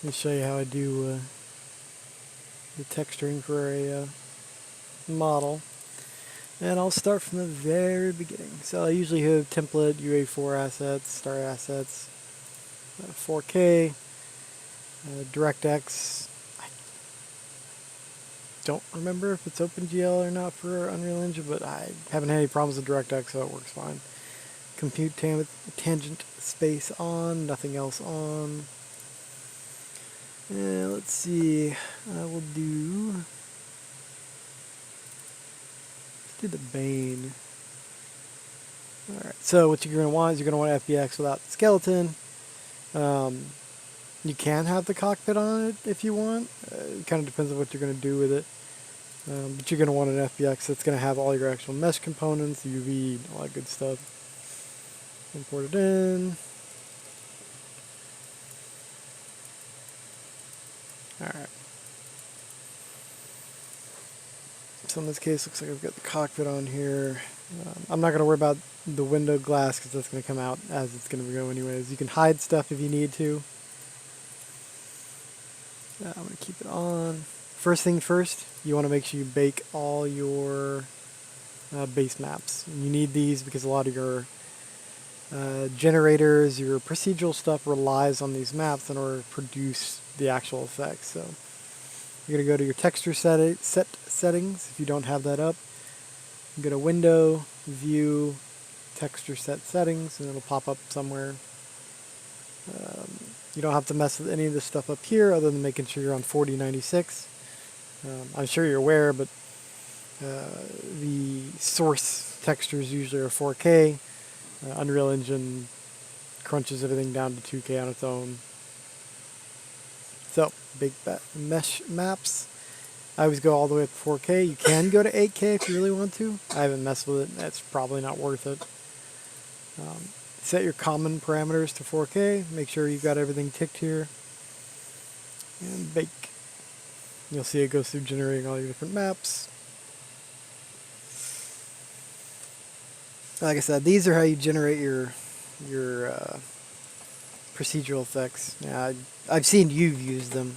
Let me show you how I do the texturing for a model. And I'll start from the very beginning. So I usually have template, UA4 assets, star assets, 4K, DirectX. I don't remember if it's OpenGL or not for Unreal Engine, but I haven't had any problems with DirectX, so it works fine. Compute tangent space on, nothing else on. And let's see, I will do the Bane. Alright, so what you're going to want is you're going to want FBX without the skeleton. You can have the cockpit on it if you want. It kind of depends on what you're going to do with it. But you're going to want an FBX that's going to have all your actual mesh components, UV, all that good stuff. Import it in. Alright. So in this case, looks like I've got the cockpit on here. I'm not going to worry about the window glass because that's going to come out as it's going to go anyways. You can hide stuff if you need to. I'm going to keep it on. First thing first, you want to make sure you bake all your base maps. And you need these because a lot of your generators, your procedural stuff relies on these maps in order to produce the actual effects. So you're going to go to your texture set settings if you don't have that up. Go to Window, View, Texture Set Settings, and it'll pop up somewhere. You don't have to mess with any of this stuff up here other than making sure you're on 4096. I'm sure you're aware, but the source textures usually are 4K. Unreal Engine crunches everything down to 2K on its own. So, big mesh maps. I always go all the way up to 4K. You can go to 8K if you really want to. I haven't messed with it. That's probably not worth it. Set your common parameters to 4K. Make sure you've got everything ticked here. And bake. You'll see it goes through generating all your different maps. Like I said, these are how you generate your procedural effects. Now, I've seen you've used them.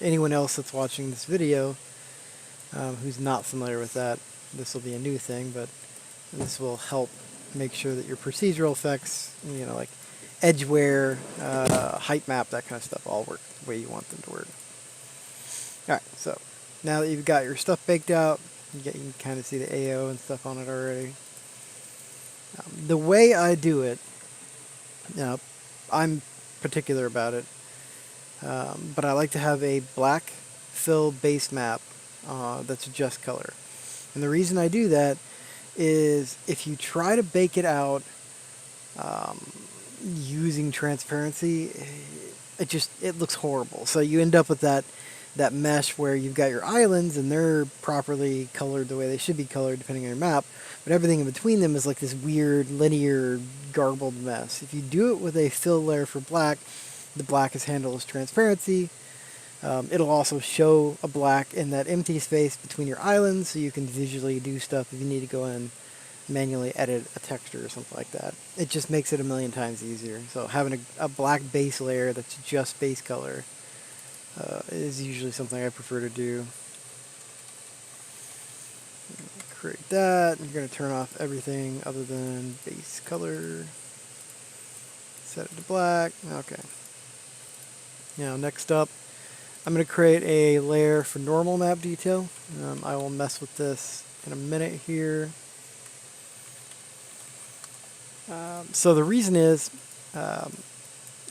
Anyone else that's watching this video who's not familiar with that, this will be a new thing, but this will help make sure that your procedural effects, you know, like edge wear, height map, that kind of stuff, all work the way you want them to work. Alright, so now that you've got your stuff baked out, you can kind of see the AO and stuff on it already. The way I do it, you know, I'm particular about it, but I like to have a black fill base map that's just color. And the reason I do that is if you try to bake it out using transparency, it looks horrible. So you end up with that mesh where you've got your islands and they're properly colored the way they should be colored depending on your map, but everything in between them is like this weird linear garbled mess. If you do it with a fill layer for black, the black is handled as transparency. It'll also show a black in that empty space between your islands so you can visually do stuff if you need to go in manually edit a texture or something like that. It just makes it a million times easier. So having a black base layer that's just base color is usually something I prefer to do. Create that. You're going to turn off everything other than base color. Set it to black. Okay. Now next up, I'm going to create a layer for normal map detail. I will mess with this in a minute here. So the reason is,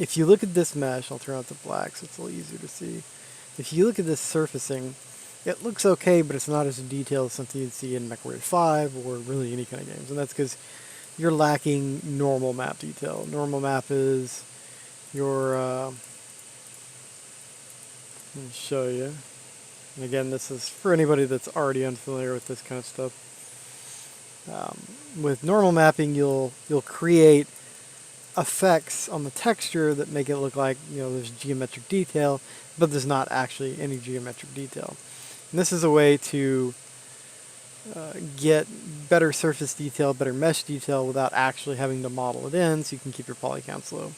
if you look at this mesh, I'll turn out to black so it's a little easier to see. If you look at this surfacing, it looks okay, but it's not as detailed as something you'd see in MW5 or really any kind of games. And that's because you're lacking normal map detail. Normal map is your, let me show you. And again, this is for anybody that's already unfamiliar with this kind of stuff. With normal mapping, you'll create effects on the texture that make it look like, you know, there's geometric detail, but there's not actually any geometric detail. And this is a way to get better surface detail, better mesh detail without actually having to model it in, so you can keep your poly counts low.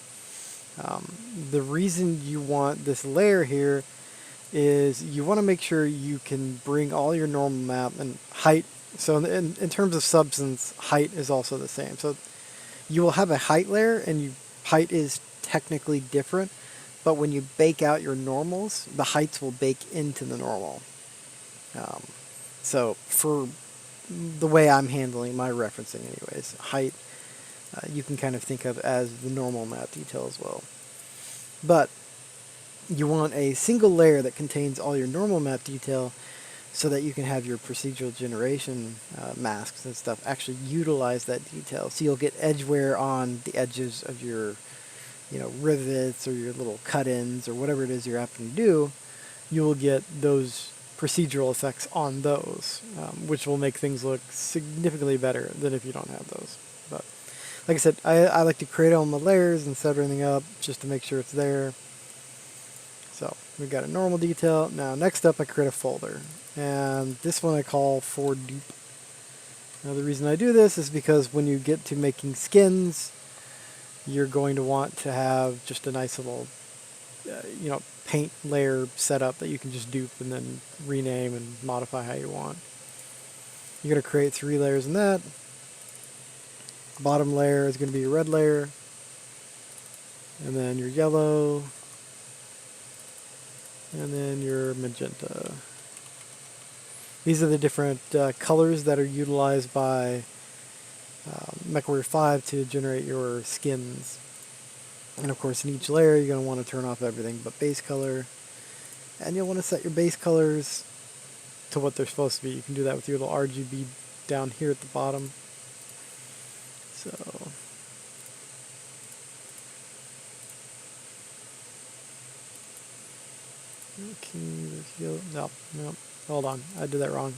The reason you want this layer here is you want to make sure you can bring all your normal map and height. So in terms of substance, height is also the same. So you will have a height layer, and height is technically different, but when you bake out your normals, the heights will bake into the normal. So for the way I'm handling my referencing anyways, height you can kind of think of as the normal map detail as well. But you want a single layer that contains all your normal map detail so that you can have your procedural generation masks and stuff actually utilize that detail. So you'll get edge wear on the edges of your rivets or your little cut-ins or whatever it is you're having to do. You will get those procedural effects on those, which will make things look significantly better than if you don't have those. But like I said, I like to create all my layers and set everything up just to make sure it's there. So we've got a normal detail. Now next up I create a folder, and this one I call for dupe. Now the reason I do this is because when you get to making skins, you're going to want to have just a nice little paint layer set up that you can just dupe and then rename and modify how you want. You're going to create 3 layers in that. Bottom layer is going to be your red layer, and then your yellow, and then your magenta. These are the different colors that are utilized by MechWarrior 5 to generate your skins. And of course in each layer you're going to want to turn off everything but base color, and you'll want to set your base colors to what they're supposed to be. You can do that with your little RGB down here at the bottom. So okay, no, hold on, I did that wrong.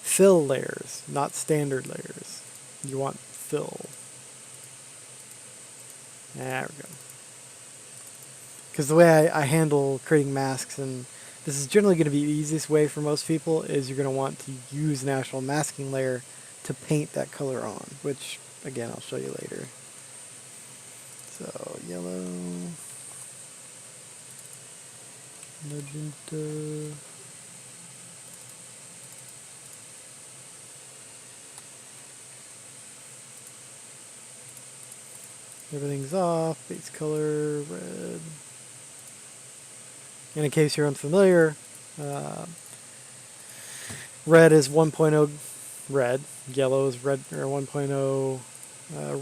Fill layers, not standard layers. You want fill. There we go. Because the way I handle creating masks, and this is generally going to be the easiest way for most people, is you're going to want to use an actual masking layer to paint that color on, which, again, I'll show you later. So, yellow, magenta, everything's off, base color, red. And in case you're unfamiliar, red is 1.0 red, yellow is red or 1.0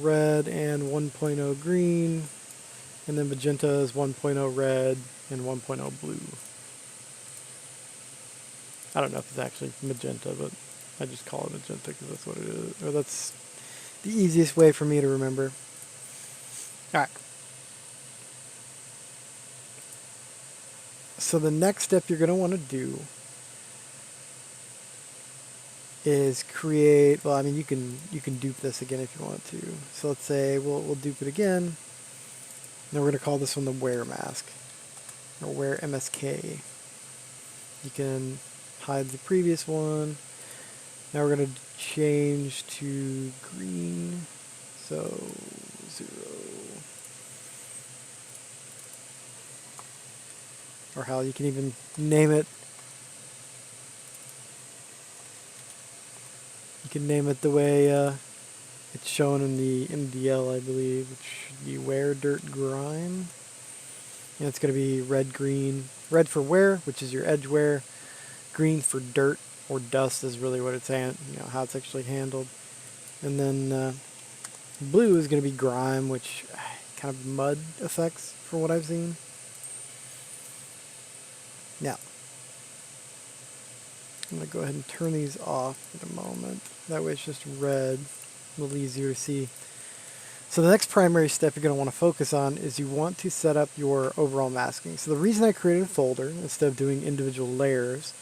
red and 1.0 green, and then magenta is 1.0 red and 1.0 blue. I don't know if it's actually magenta, but I just call it magenta because that's what it is, or that's the easiest way for me to remember. Alright. So the next step you're going to want to do is create, well, I mean, you can dupe this again if you want to. So let's say we'll dupe it again. Now we're going to call this one the wear mask, or wear MSK. You can hide the previous one. Now we're going to change to green, so 0. Or hell, you can even name it. You can name it the way it's shown in the MDL, I believe, which should be wear dirt grime. And it's going to be red, green. Red for wear, which is your edge wear. Green for dirt or dust is really what it's how it's actually handled. And then blue is going to be grime, which kind of mud effects from what I've seen. Now, I'm going to go ahead and turn these off in a moment. That way it's just red, a little easier to see. So the next primary step you're going to want to focus on is you want to set up your overall masking. So the reason I created a folder instead of doing individual layers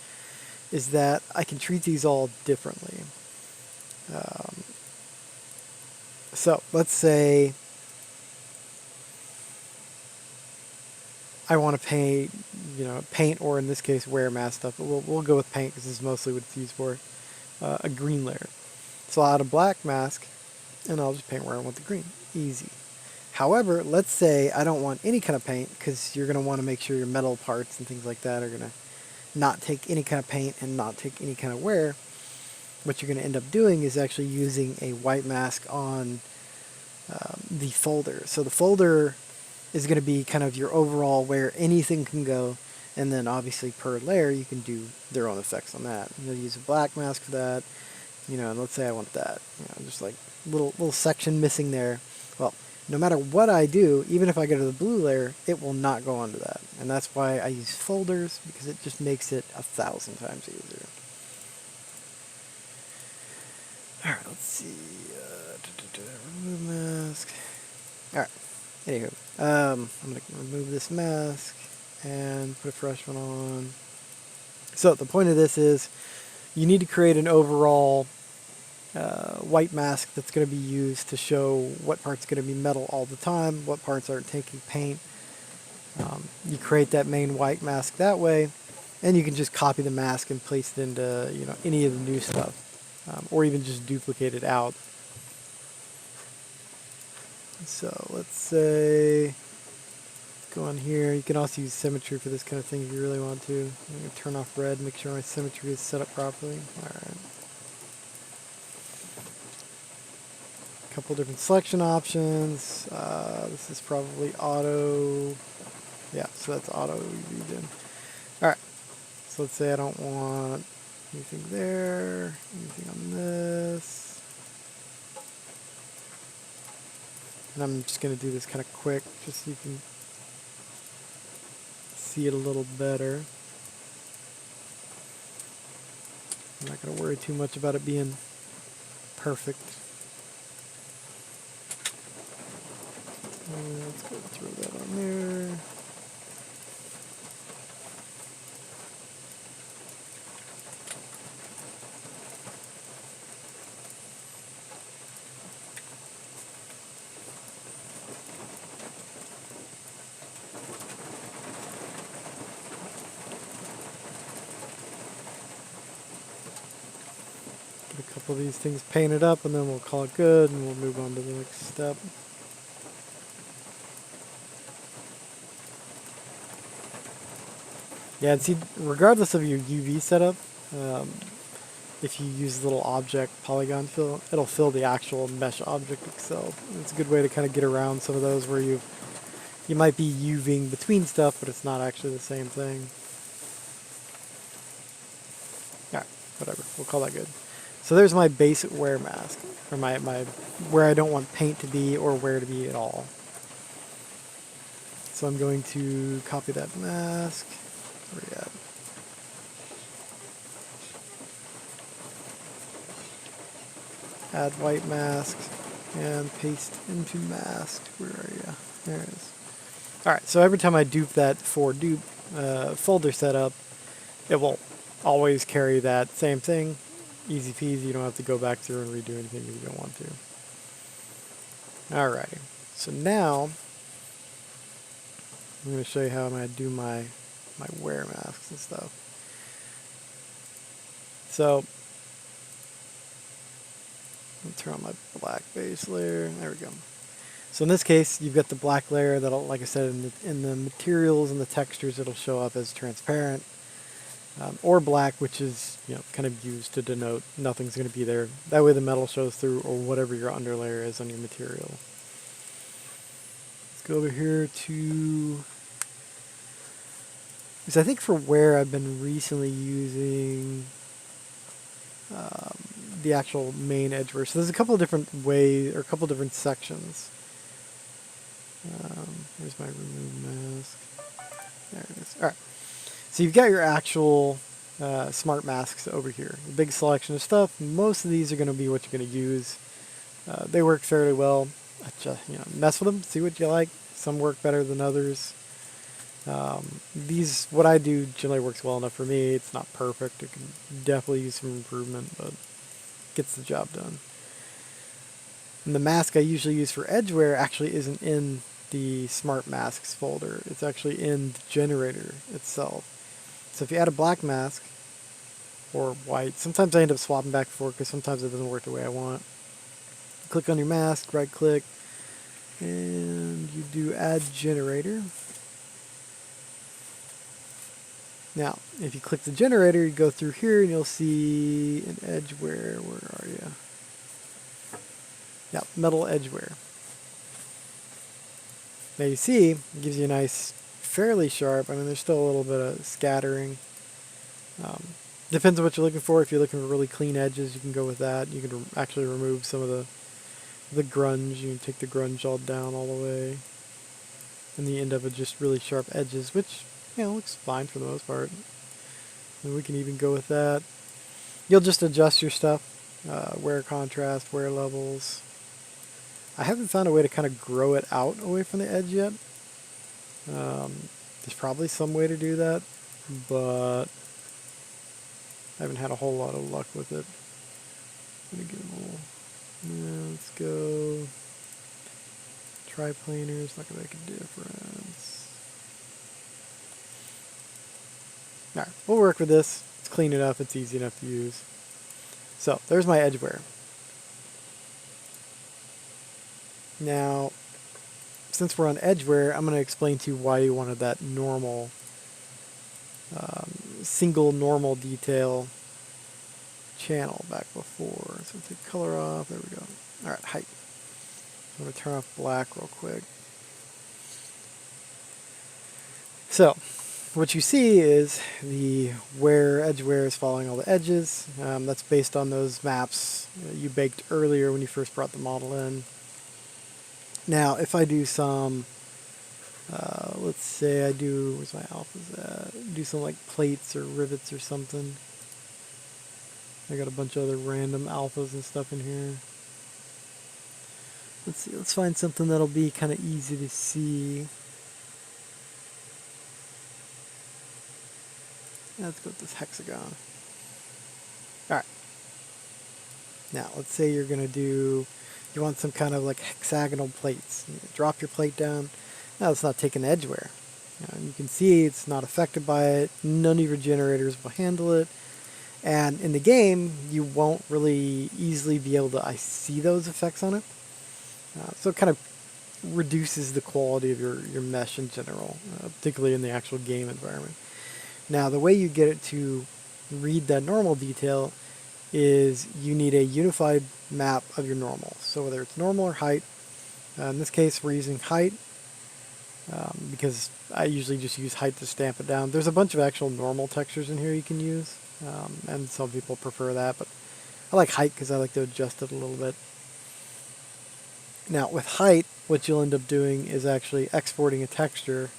is that I can treat these all differently. So let's say I want to paint, or in this case, wear mask stuff. But we'll go with paint because this is mostly what it's used for. A green layer. So I'll add a black mask, and I'll just paint where I want the green. Easy. However, let's say I don't want any kind of paint, because you're going to want to make sure your metal parts and things like that are going to not take any kind of paint and not take any kind of wear. What you're going to end up doing is actually using a white mask on the folder. So the folder is going to be kind of your overall where anything can go, and then obviously per layer you can do their own effects on that. You'll use a black mask for that, and let's say I want that, just like little section missing there. Well, no matter what I do, even if I go to the blue layer, it will not go onto that. And that's why I use folders, because it just makes it 1,000 times easier. Alright, let's see. Remove mask. Alright, anywho. I'm going to remove this mask and put a fresh one on. So the point of this is you need to create an overall white mask that's going to be used to show what part's going to be metal all the time, what parts aren't taking paint. You create that main white mask that way, and you can just copy the mask and place it into any of the new stuff, or even just duplicate it out. So let's say go on here. You can also use symmetry for this kind of thing if you really want to. I'm going to turn off red, make sure my symmetry is set up properly. Alright. Couple different selection options. This is probably auto. Yeah, so that's auto UV then. Alright, so let's say I don't want anything there, anything on this. And I'm just going to do this kind of quick, just so you can see it a little better. I'm not going to worry too much about it being perfect. Let's go throw that on there. Get a couple of these things painted up, and then we'll call it good, and we'll move on to the next step. Yeah, and see, regardless of your UV setup, if you use a little object polygon fill, it'll fill the actual mesh object itself. It's a good way to kind of get around some of those where you might be UVing between stuff, but it's not actually the same thing. Alright, whatever, we'll call that good. So there's my basic wear mask, or my where I don't want paint to be or where to be at all. So I'm going to copy that mask. Where are you at? Add white mask and paste into mask. Where are you? There it is. Alright, so every time I dupe that for dupe folder setup, it will always carry that same thing. Easy peasy, you don't have to go back through and redo anything if you don't want to. Alrighty, so now I'm going to show you how I'm going to do my wear masks and stuff. So I'll turn on my black base layer. There we go. So in this case, you've got the black layer that'll, like I said, in the materials and the textures, it'll show up as transparent, or black, which is kind of used to denote nothing's going to be there. That way the metal shows through, or whatever your underlayer is on your material. Let's go over here to, because I think for wear I've been recently using the actual main edge wear. So there's a couple of different ways, or a couple of different sections. Where's my remove mask? There it is. Alright. So you've got your actual smart masks over here. A big selection of stuff. Most of these are going to be what you're going to use. They work fairly well. Just, mess with them, see what you like. Some work better than others. What I do generally works well enough for me. It's not perfect. It can definitely use some improvement, but gets the job done. And the mask I usually use for edgeware actually isn't in the smart masks folder. It's actually in the generator itself. So if you add a black mask or white, sometimes I end up swapping back and forth because sometimes it doesn't work the way I want. Click on your mask, right click, and you do add generator. Now, if you click the generator, you go through here and you'll see an edgeware. Where are you? Yeah, metal edgeware. Now you see, it gives you a nice, fairly sharp. I mean, there's still a little bit of scattering. Depends on what you're looking for. If you're looking for really clean edges, you can go with that. You can actually remove some of the grunge. You can take the grunge all down all the way. And you end up with just really sharp edges, which, you know, looks fine for the most part. And we can even go with that. You'll just adjust your stuff. Wear contrast, wear levels. I haven't found a way to kind of grow it out away from the edge yet. There's probably some way to do that, but I haven't had a whole lot of luck with it. I'm gonna get a little, yeah, let's go. Triplanar is not gonna make a difference. Alright, we'll work with this. It's clean enough, it's easy enough to use. So, there's my edgeware. Now, since we're on edgeware, I'm going to explain to you why you wanted that normal, single normal detail channel back before. So take color off, there we go. Alright, height. I'm going to turn off black real quick. So, what you see is the edgeware is following all the edges. That's based on those maps you baked earlier when you first brought the model in. Now, if I do some, let's say I do, where's my alphas at? Do some like plates or rivets or something. I got a bunch of other random alphas and stuff in here. Let's see, let's find something that'll be kind of easy to see. Let's go with this hexagon. Alright. Now, let's say you're going to do, you want some kind of like hexagonal plates. You drop your plate down. Now it's not taking the edgeware. You can see it's not affected by it. None of your generators will handle it. And in the game, you won't really easily be able to see those effects on it. So it kind of reduces the quality of your mesh in general, particularly in the actual game environment. Now, the way you get it to read that normal detail is you need a unified map of your normal. So whether it's normal or height, in this case we're using height because I usually just use height to stamp it down. There's a bunch of actual normal textures in here you can use, and some people prefer that, but I like height because I like to adjust it a little bit. Now with height, what you'll end up doing is actually exporting a texture.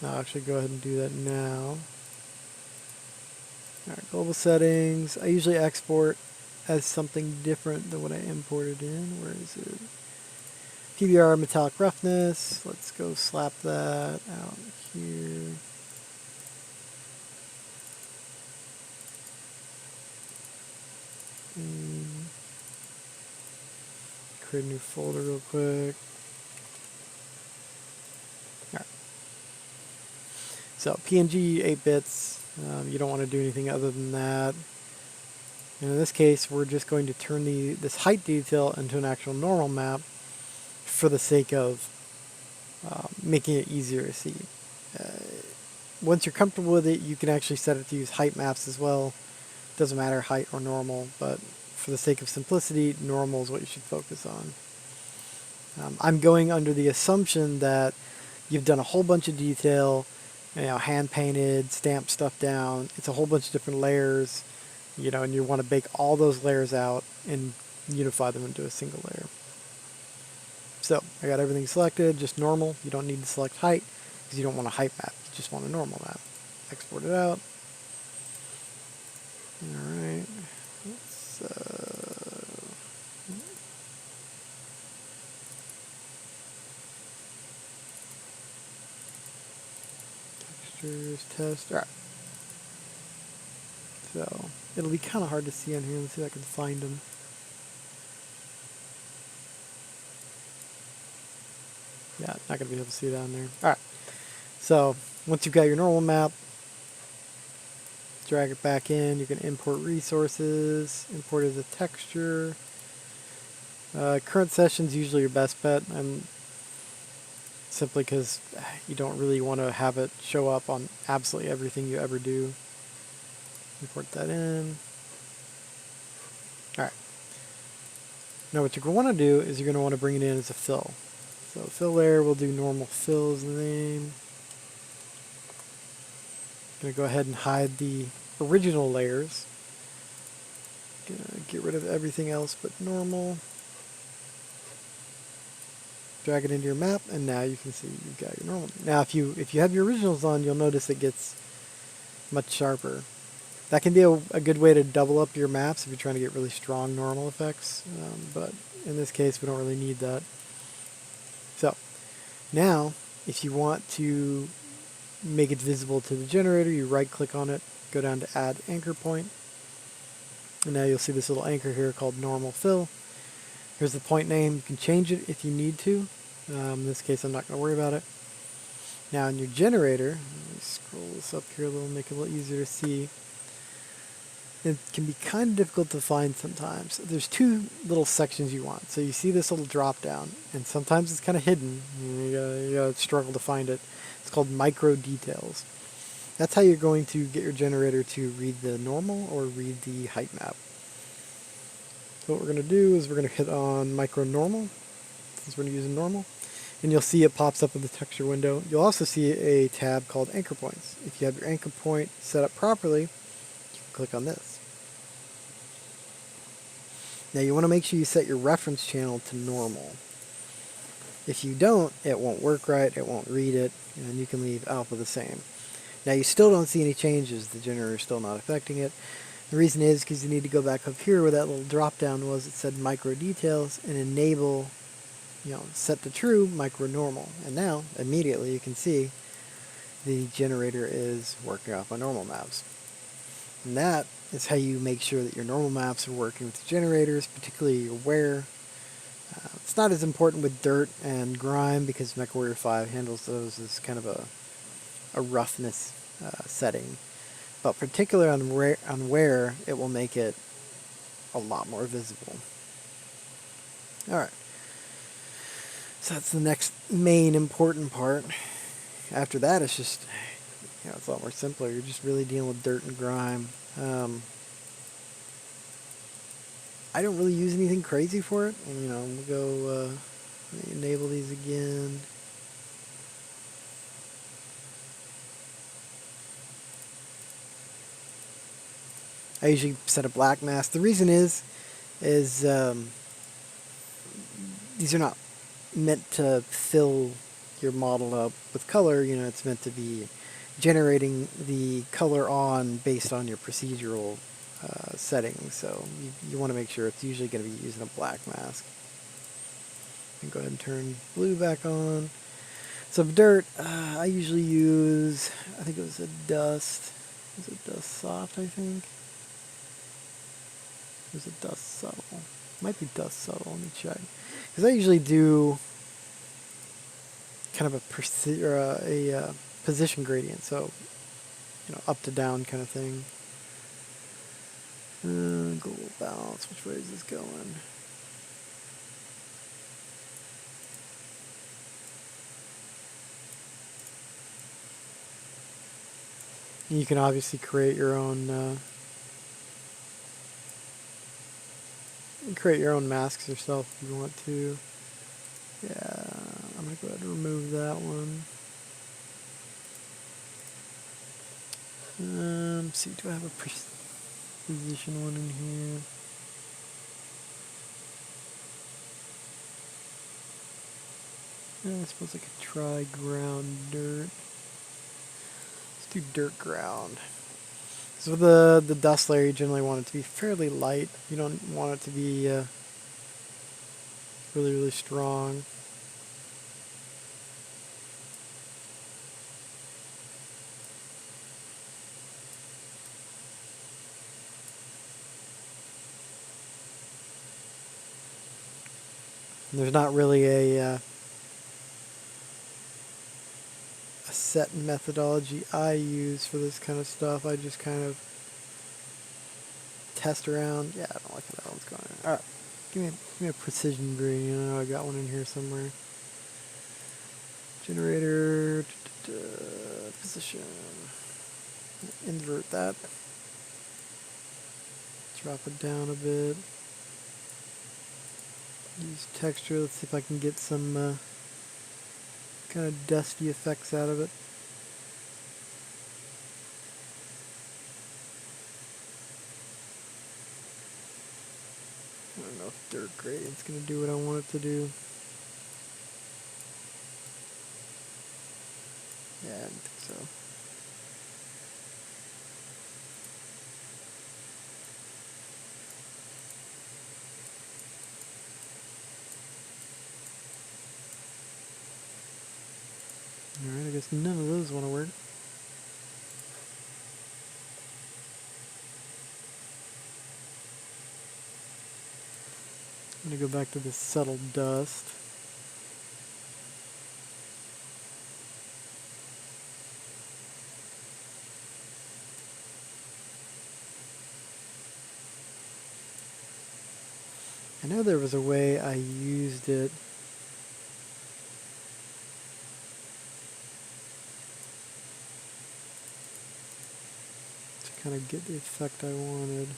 I'll actually go ahead and do that now. Alright, global settings. I usually export as something different than what I imported in. Where is it? PBR metallic roughness. Let's go slap that out here. And create a new folder real quick. Alright. So PNG 8 bits. You don't want to do anything other than that. And in this case, we're just going to turn this height detail into an actual normal map for the sake of making it easier to see. Once you're comfortable with it, you can actually set it to use height maps as well. Doesn't matter height or normal, but for the sake of simplicity, normal is what you should focus on. I'm going under the assumption that you've done a whole bunch of detail, hand painted, stamped stuff down. It's a whole bunch of different layers, and you want to bake all those layers out and unify them into a single layer. So I got everything selected, just normal. You don't need to select height because you don't want a height map. You just want a normal map. Export it out. All right. Let's, textures, test. All right. So it'll be kind of hard to see on here. Let's see if I can find them. Yeah, not going to be able to see down there. Alright, so once you've got your normal map, drag it back in. You can import resources, import as a texture. Current session's usually your best bet, and simply because you don't really want to have it show up on absolutely everything you ever do. Import that in. Alright. Now what you're going to want to do is you're going to want to bring it in as a fill. So fill layer, we'll do normal fill as the name. Going to go ahead and hide the original layers. Gonna get rid of everything else but normal. Drag it into your map, and now you can see you've got your normal. Now if you have your originals on, you'll notice it gets much sharper. That can be a good way to double up your maps if you're trying to get really strong normal effects, but in this case we don't really need that. So now if you want to make it visible to the generator, you right click on it, go down to add anchor point, and now you'll see this little anchor here called normal fill. Here's the point name. You can change it if you need to. In this case I'm not going to worry about it. Now in your generator, let me scroll this up here a little, make it a little easier to see. It can be kind of difficult to find sometimes. There's two little sections you want. So you see this little drop down, and sometimes it's kind of hidden. You gotta struggle to find it. It's called micro details. That's how you're going to get your generator to read the normal or read the height map. So what we're going to do is we're going to hit on micro normal, since we're using normal, and you'll see it pops up in the texture window. You'll also see a tab called anchor points. If you have your anchor point set up properly, you can click on this. Now you want to make sure you set your reference channel to normal. If you don't, it won't work right, it won't read it, and you can leave alpha the same. Now you still don't see any changes, the generator is still not affecting it. The reason is because you need to go back up here where that little drop down was. It said micro details and enable, set to true micro normal. And now immediately you can see the generator is working off my normal maps. And that is how you make sure that your normal maps are working with the generators, particularly your wear. It's not as important with dirt and grime because MechWarrior 5 handles those as kind of a roughness setting. But particularly on wear, it will make it a lot more visible. Alright. So that's the next main important part. After that, it's just, it's a lot more simpler. You're just really dealing with dirt and grime. I don't really use anything crazy for it. And, we'll go enable these again. I usually set a black mask. The reason is these are not meant to fill your model up with color. It's meant to be generating the color on based on your procedural settings. So you want to make sure it's usually going to be using a black mask. And go ahead and turn blue back on. So dirt, I usually use, I think it was a dust. Was it dust soft, I think? There's a dust subtle. Might be dust subtle. Let me check. Because I usually do kind of a position gradient, so up to down kind of thing. Global balance. Which way is this going? You can obviously create your own. Create your own masks yourself if you want to. Yeah, I'm going to go ahead and remove that one. Let's see, do I have a position one in here? I suppose I could try ground dirt. Let's do dirt ground. So the dust layer, you generally want it to be fairly light. You don't want it to be really, really strong. And there's not really a set methodology I use for this kind of stuff. I just kind of test around. Yeah, I don't like how that one's going. Alright. Give me a precision gradient. I know I got one in here somewhere. Generator, position, invert that. Drop it down a bit. Use texture. Let's see if I can get some kind of dusty effects out of it. I don't know if dirt gradient's going to do what I want it to do. Yeah, I don't think so. Alright, I guess none of those want to work. I'm going to go back to the subtle dust. I know there was a way I used it to kind of get the effect I wanted.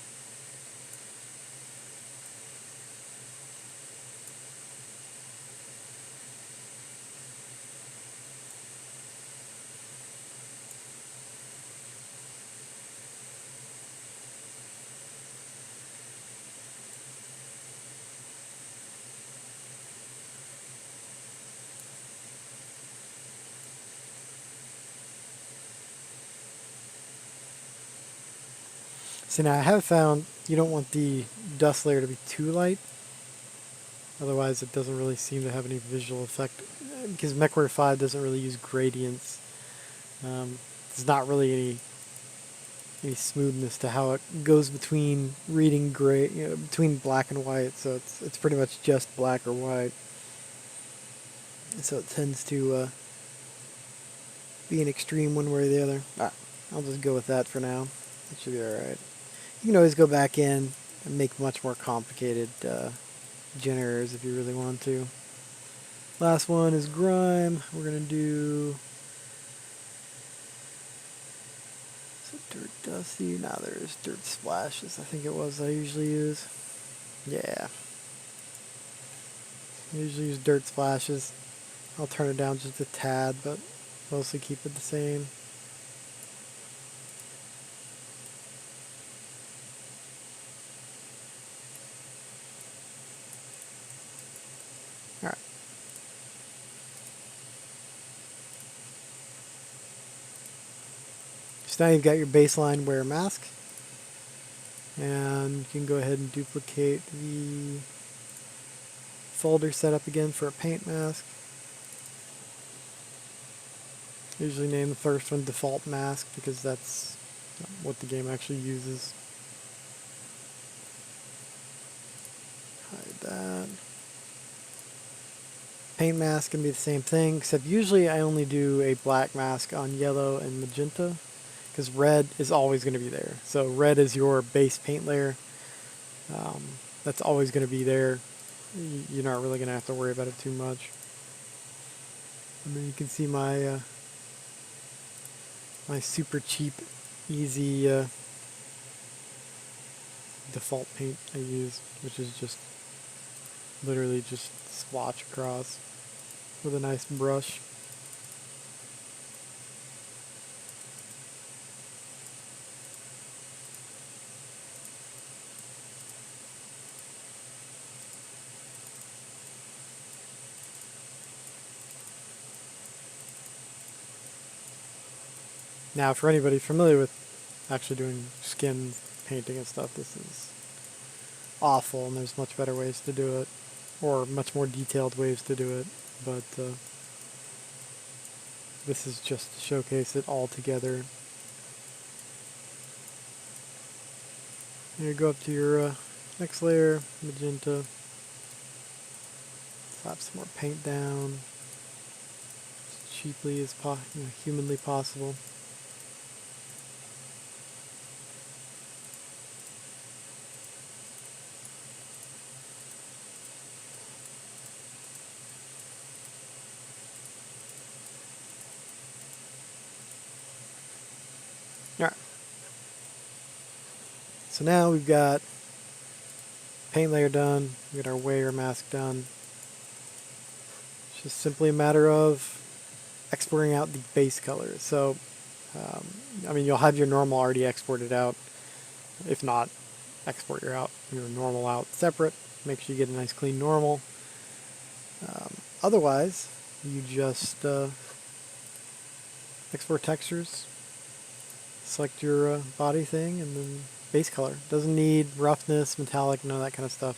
See, now I have found you don't want the dust layer to be too light, otherwise it doesn't really seem to have any visual effect, because MechWarrior 5 doesn't really use gradients. There's not really any smoothness to how it goes between reading gray, between black and white, so it's pretty much just black or white. So it tends to be an extreme one way or the other. I'll just go with that for now. It should be alright. You can always go back in and make much more complicated generators if you really want to. Last one is grime. We're going to do... Is it dirt dusty? No, there's dirt splashes. I think it was I usually use. Yeah. I usually use dirt splashes. I'll turn it down just a tad, but mostly keep it the same. Alright. So now you've got your baseline wear mask. And you can go ahead and duplicate the folder setup again for a paint mask. Usually name the first one default mask because that's what the game actually uses. Hide that. Paint mask can be the same thing, except usually I only do a black mask on yellow and magenta, because red is always going to be there. So red is your base paint layer. That's always going to be there. You're not really going to have to worry about it too much. And then you can see my my super cheap, easy default paint I use, which is just literally just swatch across with a nice brush. Now, for anybody familiar with actually doing skin painting and stuff, this is awful, and there's much better ways to do it, or much more detailed ways to do it, but this is just to showcase it all together. Here, go up to your next layer, magenta, slap some more paint down, as cheaply as humanly possible. So now we've got paint layer done, we got our layer mask done. It's just simply a matter of exporting out the base colors. So, I mean, you'll have your normal already exported out. If not, export your normal out separate. Make sure you get a nice clean normal. Otherwise, you just export textures, select your body thing, and then base color. Doesn't need roughness, metallic, none of that kind of stuff.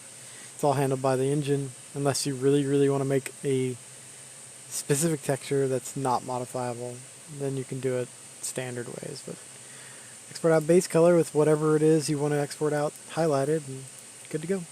It's all handled by the engine, unless you really want to make a specific texture that's not modifiable. Then you can do it standard ways. But export out base color with whatever it is you want to export out highlighted, and good to go.